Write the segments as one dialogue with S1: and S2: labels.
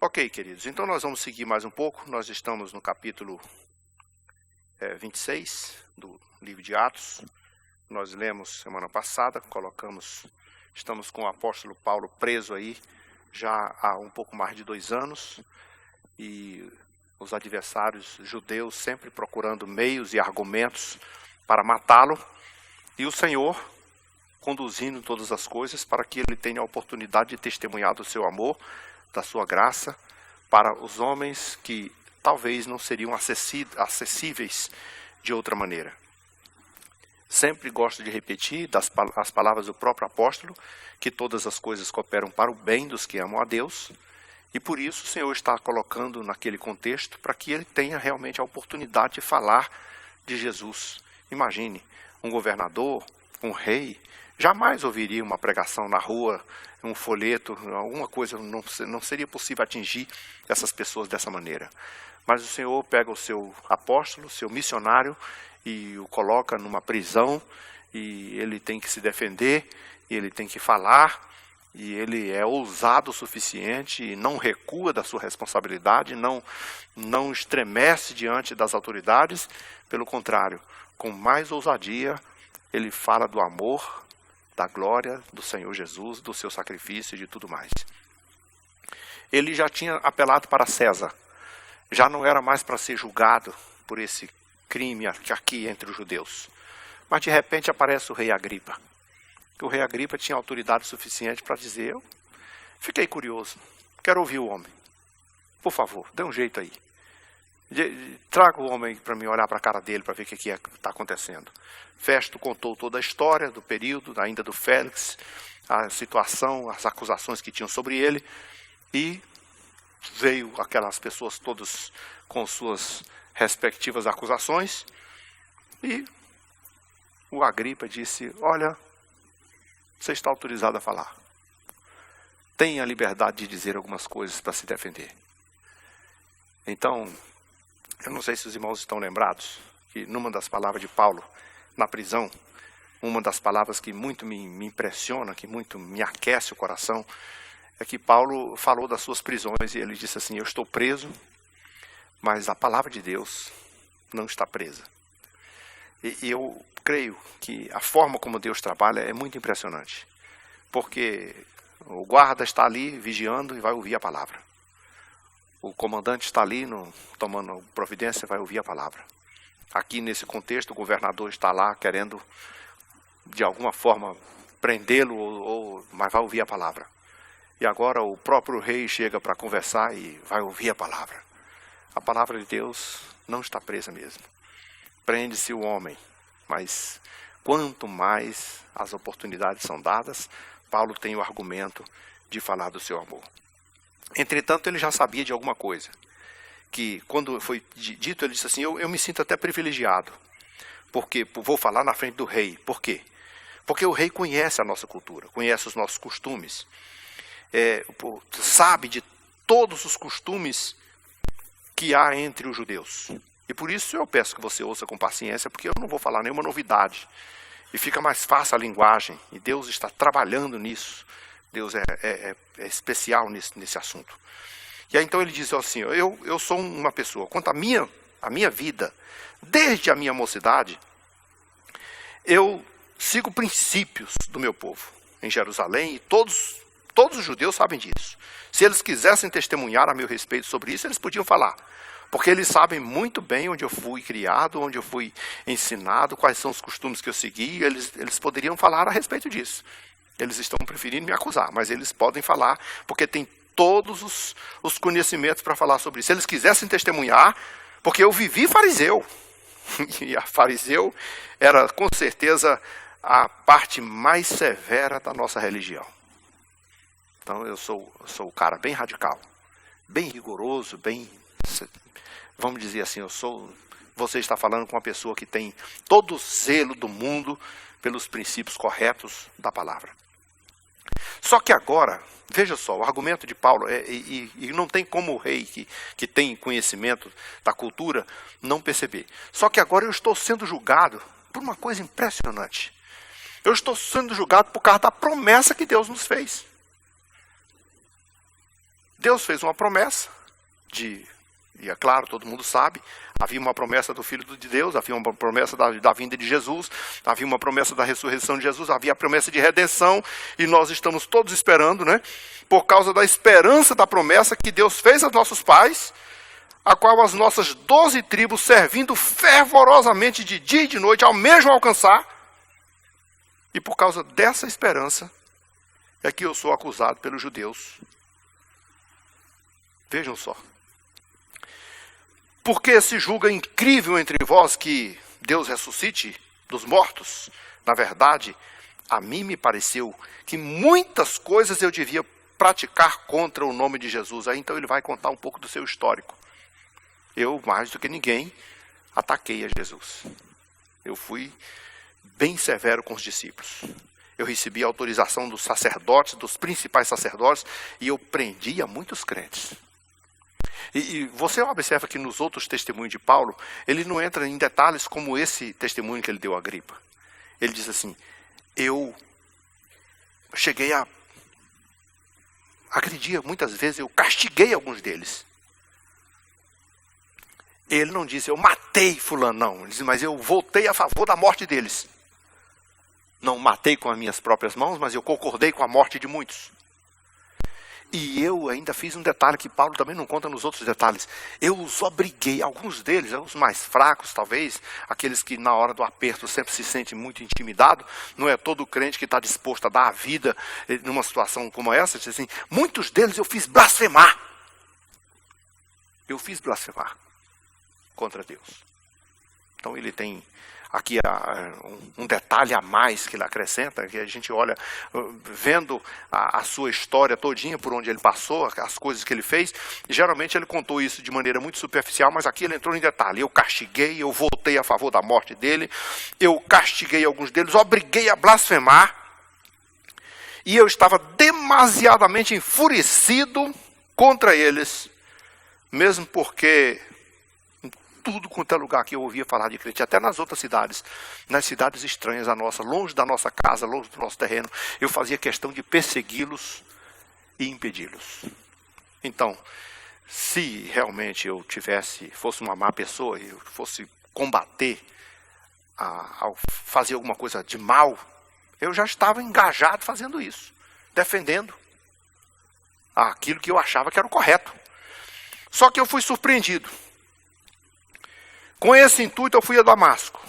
S1: Ok, queridos, então nós vamos seguir mais um pouco. Nós estamos no capítulo 26 do livro de Atos. Nós lemos semana passada, estamos com o apóstolo Paulo preso aí já há um pouco mais de 2 anos, e os adversários judeus sempre procurando meios e argumentos para matá-lo, e o Senhor conduzindo todas as coisas para que ele tenha a oportunidade de testemunhar do seu amor, da sua graça, para os homens que talvez não seriam acessíveis de outra maneira. Sempre gosto de repetir as palavras do próprio apóstolo, que todas as coisas cooperam para o bem dos que amam a Deus, e por isso o Senhor está colocando naquele contexto para que ele tenha realmente a oportunidade de falar de Jesus. Imagine, um governador, um rei, jamais ouviria uma pregação na rua, um folheto, alguma coisa, não seria possível atingir essas pessoas dessa maneira. Mas o Senhor pega o seu apóstolo, seu missionário, e o coloca numa prisão, e ele tem que se defender, e ele tem que falar, e ele é ousado o suficiente, e não recua da sua responsabilidade, não estremece diante das autoridades, pelo contrário, com mais ousadia, ele fala do amor, da glória do Senhor Jesus, do seu sacrifício e de tudo mais. Ele já tinha apelado para César, já não era mais para ser julgado por esse crime aqui entre os judeus. Mas de repente aparece o rei Agripa. O rei Agripa tinha autoridade suficiente para dizer: eu fiquei curioso, quero ouvir o homem. Por favor, dê um jeito aí. Traga o homem para mim olhar para a cara dele, para ver o que está acontecendo. Festo contou toda a história do período, ainda do Félix, a situação, as acusações que tinham sobre ele, e veio aquelas pessoas todas com suas respectivas acusações, e o Agripa disse: olha, você está autorizado a falar. Tem a liberdade de dizer algumas coisas para se defender. Então, eu não sei se os irmãos estão lembrados, que numa das palavras de Paulo, na prisão, uma das palavras que muito me impressiona, que muito me aquece o coração, é que Paulo falou das suas prisões, e ele disse assim: eu estou preso, mas a palavra de Deus não está presa. E eu creio que a forma como Deus trabalha é muito impressionante, porque o guarda está ali vigiando e vai ouvir a palavra. O comandante está ali tomando providência e vai ouvir a palavra. Aqui nesse contexto, o governador está lá querendo de alguma forma prendê-lo, mas vai ouvir a palavra. E agora o próprio rei chega para conversar e vai ouvir a palavra. A palavra de Deus não está presa mesmo. Prende-se o homem, mas quanto mais as oportunidades são dadas, Paulo tem o argumento de falar do seu amor. Entretanto, ele já sabia de alguma coisa, que quando foi dito, ele disse assim: eu me sinto até privilegiado, porque vou falar na frente do rei. Por quê? Porque o rei conhece a nossa cultura, conhece os nossos costumes, sabe de todos os costumes que há entre os judeus. E por isso eu peço que você ouça com paciência, porque eu não vou falar nenhuma novidade. E fica mais fácil a linguagem, e Deus está trabalhando nisso. Deus é especial nesse assunto. E aí então ele diz assim: eu sou uma pessoa, quanto à minha vida, desde a minha mocidade, eu sigo princípios do meu povo em Jerusalém, e todos os judeus sabem disso. Se eles quisessem testemunhar a meu respeito sobre isso, eles podiam falar, porque eles sabem muito bem onde eu fui criado, onde eu fui ensinado, quais são os costumes que eu segui, eles poderiam falar a respeito disso. Eles estão preferindo me acusar, mas eles podem falar, porque tem todos os conhecimentos para falar sobre isso. Se eles quisessem testemunhar, porque eu vivi fariseu, e a fariseu era com certeza a parte mais severa da nossa religião. Então eu sou o cara bem radical, bem rigoroso, vamos dizer assim, você está falando com uma pessoa que tem todo o zelo do mundo pelos princípios corretos da palavra. Só que agora, veja só, o argumento de Paulo, e não tem como o rei que tem conhecimento da cultura não perceber. Só que agora eu estou sendo julgado por uma coisa impressionante. Eu estou sendo julgado por causa da promessa que Deus nos fez. Deus fez uma promessa e é claro, todo mundo sabe, havia uma promessa do Filho de Deus, havia uma promessa da vinda de Jesus, havia uma promessa da ressurreição de Jesus, havia a promessa de redenção, e nós estamos todos esperando, né? Por causa da esperança da promessa que Deus fez aos nossos pais, a qual as nossas 12 tribos, servindo fervorosamente de dia e de noite, almejam alcançar. E por causa dessa esperança, é que eu sou acusado pelos judeus. Vejam só. Porque se julga incrível entre vós que Deus ressuscite dos mortos? Na verdade, a mim me pareceu que muitas coisas eu devia praticar contra o nome de Jesus. Aí então ele vai contar um pouco do seu histórico. Eu, mais do que ninguém, ataquei a Jesus. Eu fui bem severo com os discípulos. Eu recebi a autorização dos sacerdotes, dos principais sacerdotes, e eu prendia muitos crentes. E você observa que nos outros testemunhos de Paulo, ele não entra em detalhes como esse testemunho que ele deu a Agripa. Ele diz assim, eu cheguei a agredir muitas vezes, eu castiguei alguns deles. Ele não disse, eu matei fulano, não. Ele disse, mas eu voltei a favor da morte deles. Não matei com as minhas próprias mãos, mas eu concordei com a morte de muitos. E eu ainda fiz um detalhe que Paulo também não conta nos outros detalhes. Eu os obriguei, alguns deles, os mais fracos talvez, aqueles que na hora do aperto sempre se sentem muito intimidado, não é todo crente que está disposto a dar a vida numa situação como essa, assim, muitos deles eu fiz blasfemar. Eu fiz blasfemar contra Deus. Então ele tem aqui um detalhe a mais que ele acrescenta, que a gente olha, vendo a sua história todinha, por onde ele passou, as coisas que ele fez, e geralmente ele contou isso de maneira muito superficial, mas aqui ele entrou em detalhe. Eu castiguei, eu voltei a favor da morte dele, eu castiguei alguns deles, obriguei a blasfemar, e eu estava demasiadamente enfurecido contra eles, mesmo porque tudo quanto é lugar que eu ouvia falar de crente, até nas outras cidades, nas cidades estranhas à nossa, longe da nossa casa, longe do nosso terreno, eu fazia questão de persegui-los e impedi-los. Então, se realmente eu fosse uma má pessoa, eu fosse combater, ao fazer alguma coisa de mal, eu já estava engajado fazendo isso, defendendo aquilo que eu achava que era o correto. Só que eu fui surpreendido. Com esse intuito eu fui a Damasco.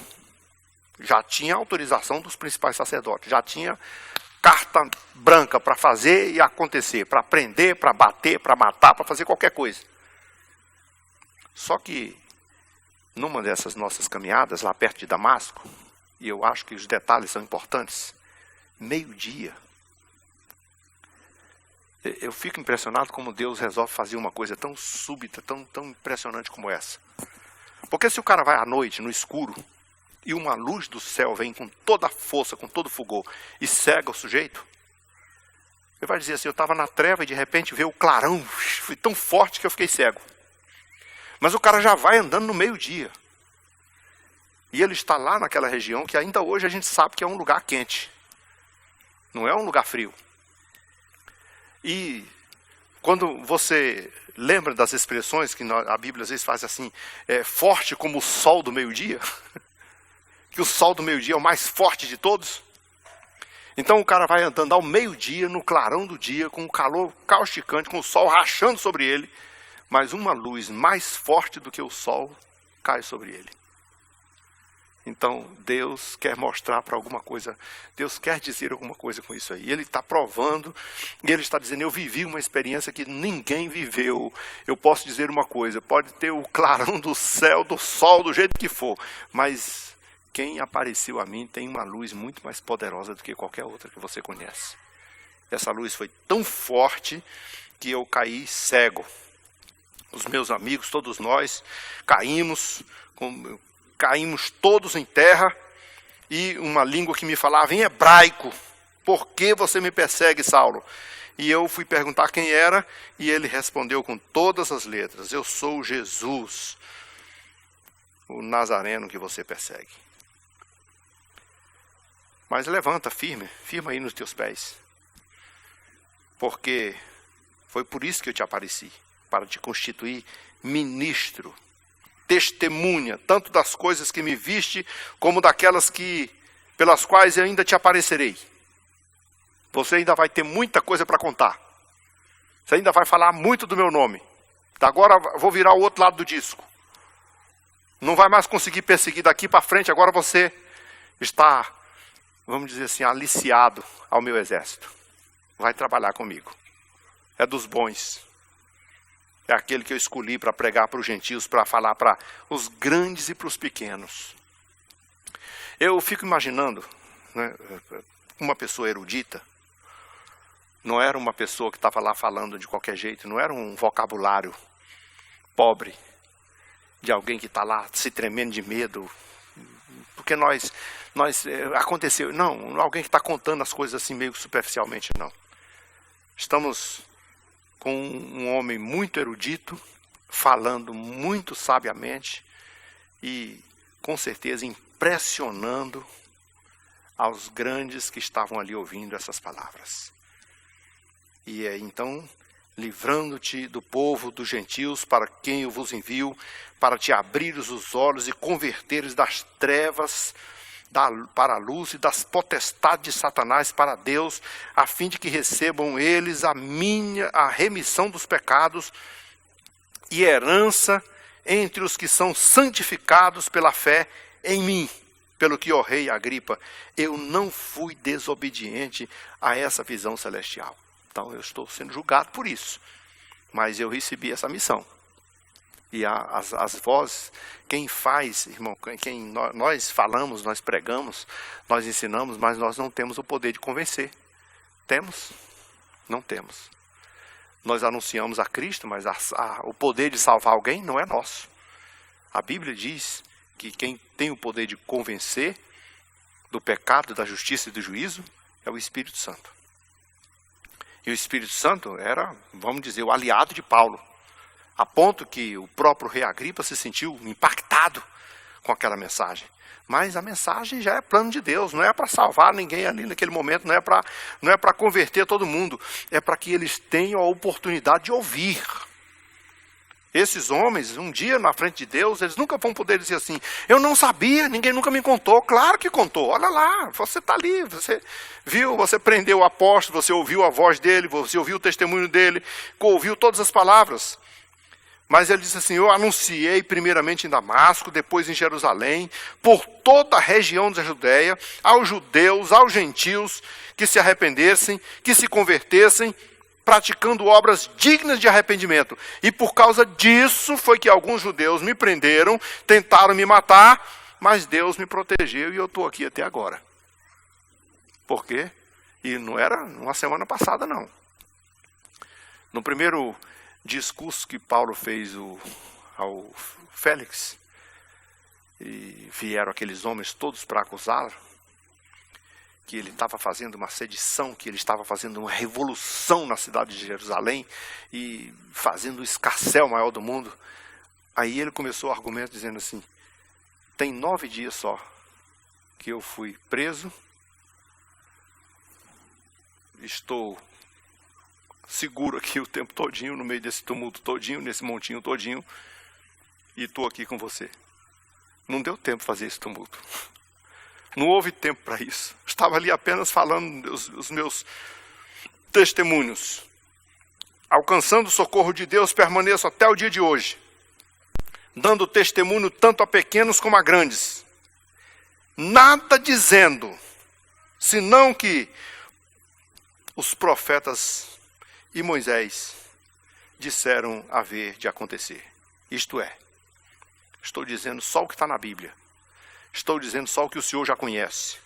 S1: Já tinha autorização dos principais sacerdotes, já tinha carta branca para fazer e acontecer, para prender, para bater, para matar, para fazer qualquer coisa. Só que, numa dessas nossas caminhadas, lá perto de Damasco, e eu acho que os detalhes são importantes, meio-dia, eu fico impressionado como Deus resolve fazer uma coisa tão súbita, tão impressionante como essa. Porque se o cara vai à noite, no escuro, e uma luz do céu vem com toda a força, com todo o fulgor, e cega o sujeito, ele vai dizer assim, eu estava na treva e de repente veio o clarão, foi tão forte que eu fiquei cego. Mas o cara já vai andando no meio-dia. E ele está lá naquela região que ainda hoje a gente sabe que é um lugar quente. Não é um lugar frio. E quando você lembra das expressões que a Bíblia às vezes faz assim, forte como o sol do meio-dia, que o sol do meio-dia é o mais forte de todos. Então o cara vai andando ao meio-dia, no clarão do dia, com o calor causticante, com o sol rachando sobre ele, mas uma luz mais forte do que o sol cai sobre ele. Então Deus quer mostrar para alguma coisa, Deus quer dizer alguma coisa com isso aí. Ele está provando, e Ele está dizendo, eu vivi uma experiência que ninguém viveu. Eu posso dizer uma coisa, pode ter o clarão do céu, do sol, do jeito que for, mas quem apareceu a mim tem uma luz muito mais poderosa do que qualquer outra que você conhece. Essa luz foi tão forte que eu caí cego. Os meus amigos, todos nós, caímos todos em terra, e uma língua que me falava em hebraico. Por que você me persegue, Saulo? E eu fui perguntar quem era, e ele respondeu com todas as letras, eu sou Jesus, o Nazareno que você persegue. Mas levanta, firma aí nos teus pés. Porque Foi por isso que eu te apareci, para te constituir ministro, testemunha, tanto das coisas que me viste, como daquelas pelas quais eu ainda te aparecerei. Você ainda vai ter muita coisa para contar. Você ainda vai falar muito do meu nome. Agora vou virar o outro lado do disco. Não vai mais conseguir perseguir daqui para frente, agora você está, vamos dizer assim, aliciado ao meu exército. Vai trabalhar comigo. É dos bons. É aquele que eu escolhi para pregar para os gentios, para falar para os grandes e para os pequenos. Eu fico imaginando, né, uma pessoa erudita, não era uma pessoa que estava lá falando de qualquer jeito, não era um vocabulário pobre, de alguém que está lá se tremendo de medo, porque aconteceu, não, alguém que está contando as coisas assim meio superficialmente, não. Estamos com um homem muito erudito, falando muito sabiamente e, com certeza, impressionando aos grandes que estavam ali ouvindo essas palavras. E então, livrando-te do povo, dos gentios, para quem eu vos envio, para te abrires os olhos e converteres das trevas para a luz e das potestades de Satanás para Deus, a fim de que recebam eles a remissão dos pecados e herança entre os que são santificados pela fé em mim. Pelo que, ó rei Agripa, eu não fui desobediente a essa visão celestial. Então eu estou sendo julgado por isso, mas eu recebi essa missão. E as vozes, quem faz, irmão, nós falamos, nós pregamos, nós ensinamos, mas nós não temos o poder de convencer. Temos? Não temos. Nós anunciamos a Cristo, mas o poder de salvar alguém não é nosso. A Bíblia diz que quem tem o poder de convencer do pecado, da justiça e do juízo é o Espírito Santo. E o Espírito Santo era, vamos dizer, o aliado de Paulo. A ponto que o próprio rei Agripa se sentiu impactado com aquela mensagem. Mas a mensagem já é plano de Deus, não é para salvar ninguém ali naquele momento, não é para converter todo mundo, é para que eles tenham a oportunidade de ouvir. Esses homens, um dia na frente de Deus, eles nunca vão poder dizer assim, eu não sabia, ninguém nunca me contou. Claro que contou, olha lá, você está ali, você viu, você prendeu o apóstolo, você ouviu a voz dele, você ouviu o testemunho dele, ouviu todas as palavras. Mas ele disse assim, eu anunciei primeiramente em Damasco, depois em Jerusalém, por toda a região da Judeia, aos judeus, aos gentios, que se arrependessem, que se convertessem, praticando obras dignas de arrependimento. E por causa disso foi que alguns judeus me prenderam, tentaram me matar, mas Deus me protegeu e eu estou aqui até agora. Por quê? E não era uma semana passada, não. No primeiro discurso que Paulo fez ao Félix, e vieram aqueles homens todos para acusá-lo, que ele estava fazendo uma sedição, que ele estava fazendo uma revolução na cidade de Jerusalém, e fazendo o escarcéu maior do mundo. Aí ele começou o argumento dizendo assim, tem 9 dias só que eu fui preso, estou seguro aqui o tempo todinho, no meio desse tumulto todinho, nesse montinho todinho, e estou aqui com você. Não deu tempo de fazer esse tumulto. Não houve tempo para isso. Estava ali apenas falando os meus testemunhos. Alcançando o socorro de Deus, permaneço até o dia de hoje, dando testemunho tanto a pequenos como a grandes. Nada dizendo, senão que os profetas e Moisés disseram haver de acontecer. Isto é, estou dizendo só o que está na Bíblia. Estou dizendo só o que o Senhor já conhece.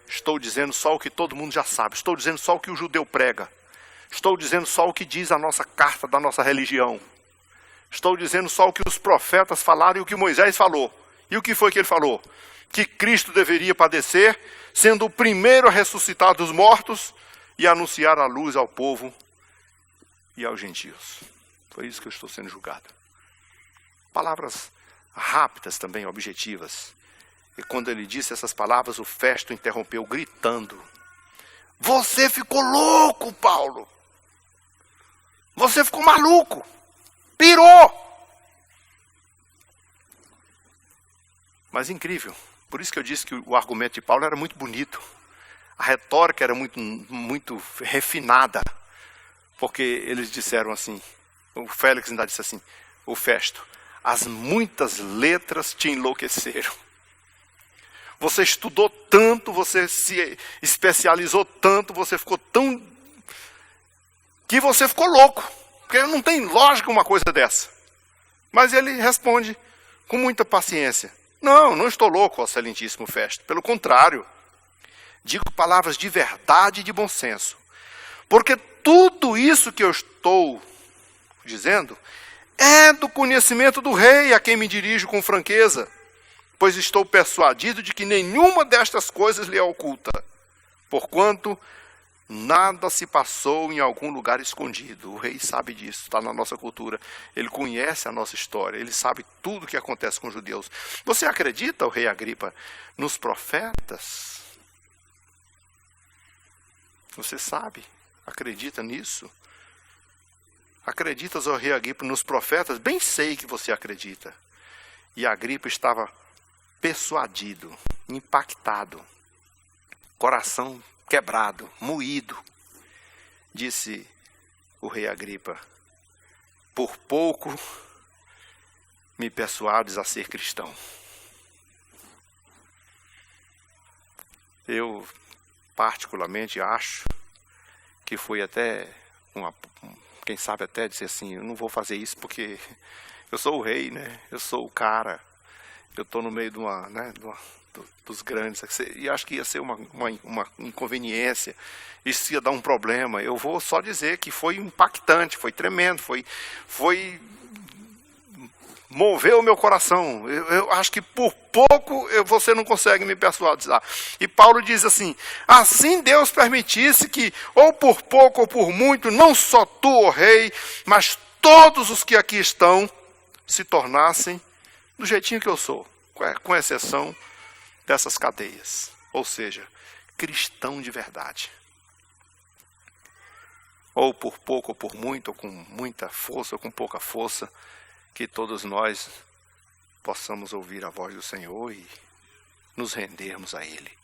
S1: Estou dizendo só o que todo mundo já sabe. Estou dizendo só o que o judeu prega. Estou dizendo só o que diz a nossa carta da nossa religião. Estou dizendo só o que os profetas falaram e o que Moisés falou. E o que foi que ele falou? Que Cristo deveria padecer, sendo o primeiro a ressuscitar dos mortos e anunciar a luz ao povo e aos gentios. Foi isso que eu estou sendo julgado. Palavras rápidas também, objetivas. E quando ele disse essas palavras, o Festo interrompeu gritando, você ficou louco, Paulo! Você ficou maluco. Pirou. Mas incrível. Por isso que eu disse que o argumento de Paulo era muito bonito. A retórica era muito refinada. Porque eles disseram assim, o Félix ainda disse assim, o Festo, as muitas letras te enlouqueceram. Você estudou tanto, você se especializou tanto, você ficou tão... que você ficou louco. Porque não tem lógica uma coisa dessa. Mas ele responde com muita paciência. Não estou louco, ó excelentíssimo Festo. Pelo contrário, digo palavras de verdade e de bom senso. Porque tudo isso que eu estou dizendo é do conhecimento do rei a quem me dirijo com franqueza, pois estou persuadido de que nenhuma destas coisas lhe é oculta, porquanto nada se passou em algum lugar escondido. O rei sabe disso, está na nossa cultura. Ele conhece a nossa história, ele sabe tudo o que acontece com os judeus. Você acredita, o rei Agripa, nos profetas? Você sabe, acredita nisso? Acreditas, ó rei Agripa, nos profetas? Bem sei que você acredita. E Agripa estava persuadido, impactado, coração quebrado, moído. Disse o rei Agripa, por pouco me persuades a ser cristão. Eu particularmente acho que foi até quem sabe até dizer assim, eu não vou fazer isso porque eu sou o rei, né? Eu sou o cara, eu estou no meio de dos grandes, e acho que ia ser uma inconveniência, isso ia dar um problema. Eu vou só dizer que foi impactante, foi tremendo, foi moveu o meu coração. Eu acho que por pouco você não consegue me persuadir. E Paulo diz assim, assim Deus permitisse que, ou por pouco ou por muito, não só tu, ó rei, mas todos os que aqui estão, se tornassem do jeitinho que eu sou, com exceção dessas cadeias. Ou seja, cristão de verdade. Ou por pouco ou por muito, ou com muita força ou com pouca força, que todos nós possamos ouvir a voz do Senhor e nos rendermos a Ele.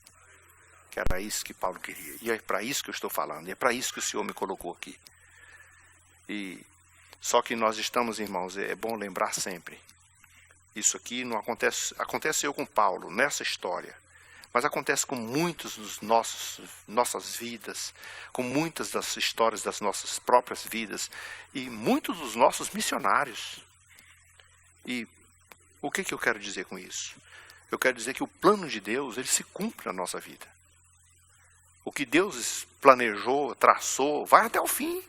S1: Que era isso que Paulo queria. E é para isso que eu estou falando. E é para isso que o Senhor me colocou aqui. E só que nós estamos, irmãos, é bom lembrar sempre. Isso aqui não aconteceu com Paulo nessa história. Mas acontece com muitos dos nossas vidas. Com muitas das histórias das nossas próprias vidas. E muitos dos nossos missionários. E o que eu quero dizer com isso? Eu quero dizer que o plano de Deus, ele se cumpre na nossa vida. O que Deus planejou, traçou, vai até o fim.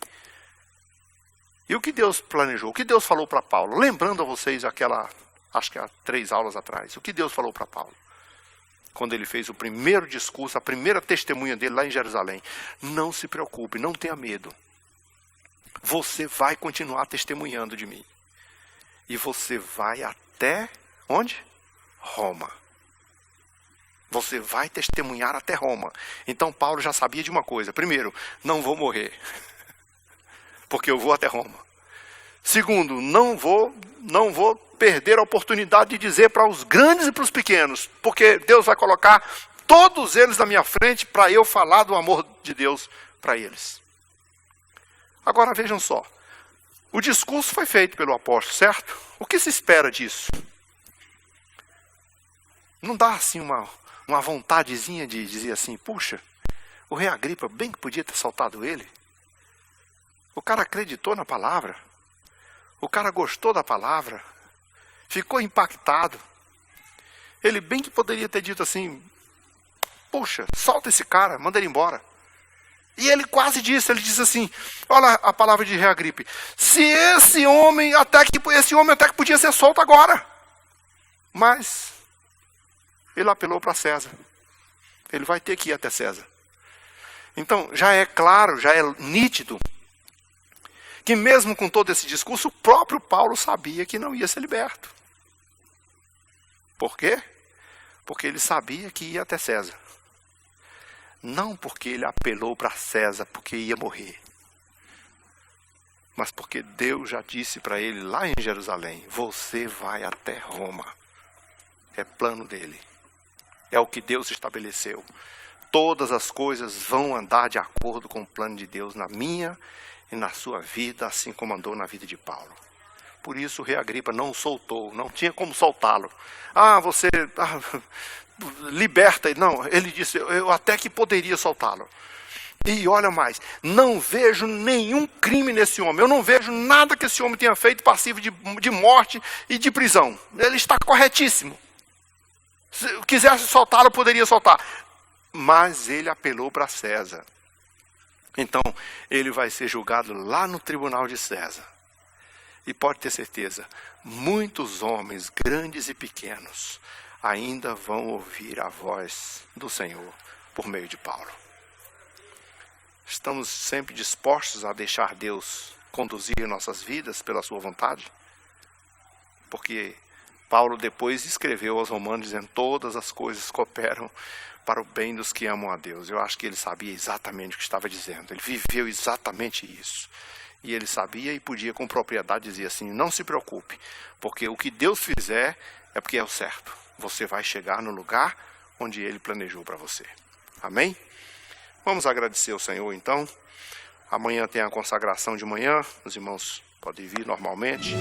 S1: E o que Deus planejou? O que Deus falou para Paulo? Lembrando a vocês acho que há 3 aulas atrás, o que Deus falou para Paulo? Quando ele fez o primeiro discurso, a primeira testemunha dele lá em Jerusalém. Não se preocupe, não tenha medo. Você vai continuar testemunhando de mim. E você vai até, onde? Roma. Você vai testemunhar até Roma. Então Paulo já sabia de uma coisa. Primeiro, não vou morrer. Porque eu vou até Roma. Segundo, não vou perder a oportunidade de dizer para os grandes e para os pequenos. Porque Deus vai colocar todos eles na minha frente para eu falar do amor de Deus para eles. Agora vejam só. O discurso foi feito pelo apóstolo, certo? O que se espera disso? Não dá assim uma vontadezinha de dizer assim, puxa, o rei Agripa bem que podia ter soltado ele. O cara acreditou na palavra. O cara gostou da palavra. Ficou impactado. Ele bem que poderia ter dito assim, puxa, solta esse cara, manda ele embora. E ele quase disse, ele disse assim, olha a palavra de rei Agripa, se esse homem até que podia ser solto agora. Mas ele apelou para César. Ele vai ter que ir até César. Então já é claro, já é nítido, que mesmo com todo esse discurso, o próprio Paulo sabia que não ia ser liberto. Por quê? Porque ele sabia que ia até César. Não porque ele apelou para César, porque ia morrer. mas porque Deus já disse para ele lá em Jerusalém: você vai até Roma. É plano dele. É o que Deus estabeleceu. Todas as coisas vão andar de acordo com o plano de Deus na minha e na sua vida, assim como andou na vida de Paulo. Por isso o rei Agripa não o soltou, não tinha como soltá-lo. Você liberta ele. Não, ele disse: eu até que poderia soltá-lo. E olha mais, não vejo nenhum crime nesse homem. Eu não vejo nada que esse homem tenha feito passivo de morte e de prisão. Ele está corretíssimo. Se quisesse soltá-lo, poderia soltar. Mas ele apelou para César. Então, ele vai ser julgado lá no tribunal de César. E pode ter certeza, muitos homens, grandes e pequenos, ainda vão ouvir a voz do Senhor por meio de Paulo. Estamos sempre dispostos a deixar Deus conduzir nossas vidas pela sua vontade? Porque Paulo depois escreveu aos Romanos dizendo: todas as coisas cooperam para o bem dos que amam a Deus. Eu acho que ele sabia exatamente o que estava dizendo. Ele viveu exatamente isso. E ele sabia e podia com propriedade dizer assim: não se preocupe, porque o que Deus fizer é porque é o certo. Você vai chegar no lugar onde ele planejou para você. Amém? Vamos agradecer ao Senhor então. Amanhã tem a consagração de manhã. Os irmãos podem vir normalmente.